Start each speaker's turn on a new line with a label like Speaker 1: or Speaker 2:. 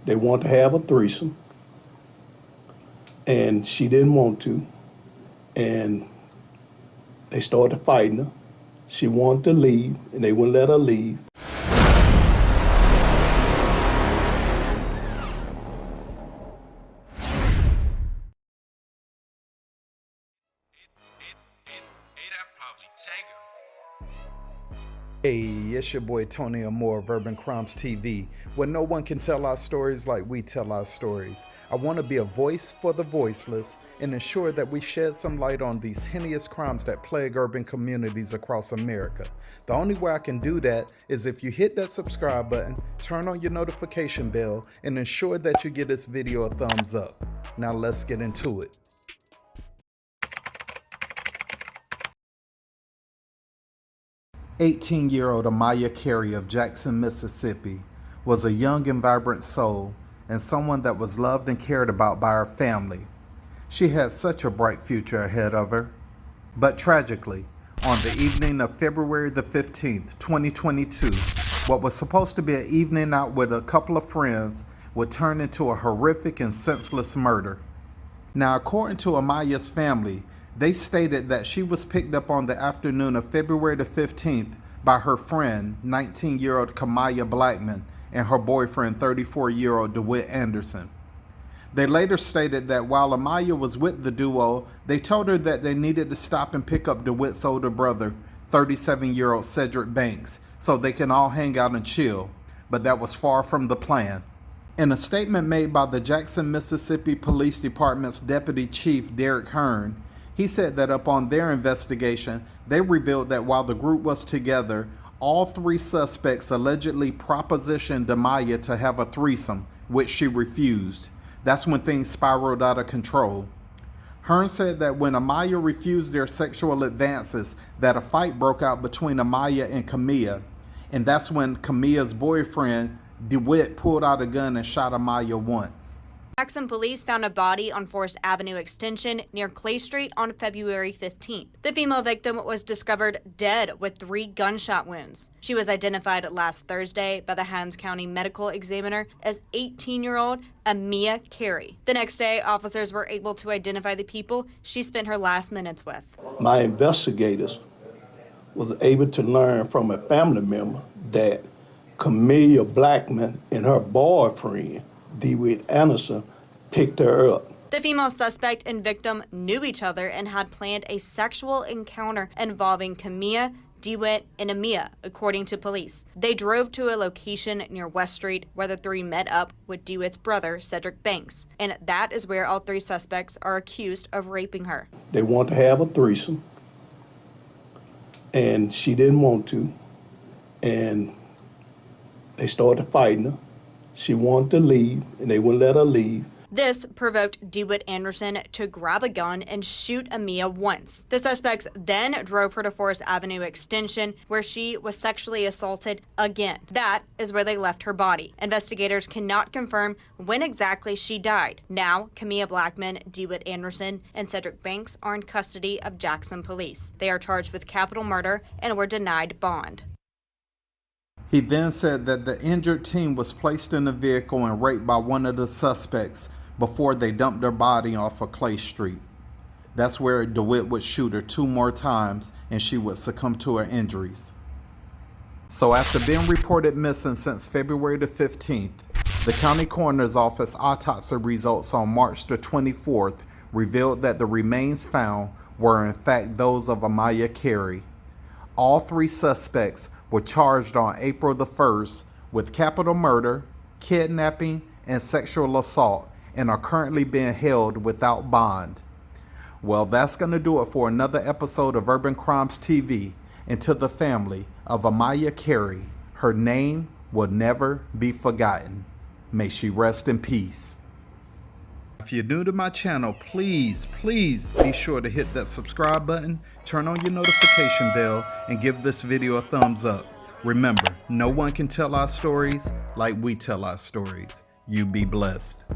Speaker 1: They want to have a threesome, and she didn't want to, and they started fighting her. She wanted to leave, and they wouldn't let her leave.
Speaker 2: Hey, it's your boy Tony Amore of Urban Crimes TV, where no one can tell our stories like we tell our stories. I want to be a voice for the voiceless and ensure that we shed some light on these heinous crimes that plague urban communities across America. The only way I can do that is if you hit that subscribe button, turn on your notification bell, and ensure that you give this video a thumbs up. Now let's get into it. 18-year-old Amya Carey of Jackson, Mississippi, was a young and vibrant soul and someone that was loved and cared about by her family. She had such a bright future ahead of her. But tragically, on the evening of February the 15th, 2022, what was supposed to be an evening out with a couple of friends would turn into a horrific and senseless murder. Now, according to Amya's family, they stated that she was picked up on the afternoon of February the 15th by her friend, 19-year-old Kamaya Blackman, and her boyfriend, 34-year-old DeWitt Anderson. They later stated that while Amya was with the duo, they told her that they needed to stop and pick up DeWitt's older brother, 37-year-old Cedric Banks, so they can all hang out and chill, but that was far from the plan. In a statement made by the Jackson, Mississippi Police Department's Deputy Chief Derek Hearn, he said that upon their investigation, they revealed that while the group was together, all three suspects allegedly propositioned Amya to have a threesome, which she refused. That's when things spiraled out of control. Hearn said that when Amya refused their sexual advances, that a fight broke out between Amya and Camilla, and that's when Camilla's boyfriend, DeWitt, pulled out a gun and shot Amya once.
Speaker 3: Jackson police found a body on Forest Avenue Extension near Clay Street on February 15th. The female victim was discovered dead with 3 gunshot wounds. She was identified last Thursday by the Hinds County medical examiner as 18-year-old Amya Carey. The next day, officers were able to identify the people she spent her last minutes with.
Speaker 1: My investigators was able to learn from a family member that Camilla Blackman and her boyfriend, DeWitt Anderson, picked her up.
Speaker 3: The female suspect and victim knew each other and had planned a sexual encounter involving Camilla, DeWitt, and Amya, according to police. They drove to a location near West Street where the three met up with DeWitt's brother, Cedric Banks, and that is where all 3 suspects are accused of raping her.
Speaker 1: They want to have a threesome, and she didn't want to, and they started fighting her. She wanted to leave, and they wouldn't let her leave.
Speaker 3: This provoked DeWitt Anderson to grab a gun and shoot Amya once. The suspects then drove her to Forest Avenue Extension, where she was sexually assaulted again. That is where they left her body. Investigators cannot confirm when exactly she died. Now, Camilla Blackman, DeWitt Anderson, and Cedric Banks are in custody of Jackson police. They are charged with capital murder and were denied bond.
Speaker 2: He then said that the injured teen was placed in a vehicle and raped by one of the suspects before they dumped her body off of Clay Street. That's where DeWitt would shoot her 2 more times and she would succumb to her injuries. So after being reported missing since February the 15th, the county coroner's office autopsy results on March the 24th revealed that the remains found were in fact those of Amya Carey. All 3 suspects were charged on April the 1st with capital murder, kidnapping, and sexual assault and are currently being held without bond. Well, that's going to do it for another episode of Urban Crimes TV. And to the family of Amya Carey, her name will never be forgotten. May she rest in peace. If you're new to my channel, please be sure to hit that subscribe button, turn on your notification bell, and give this video a thumbs up. Remember, no one can tell our stories like we tell our stories. You be blessed.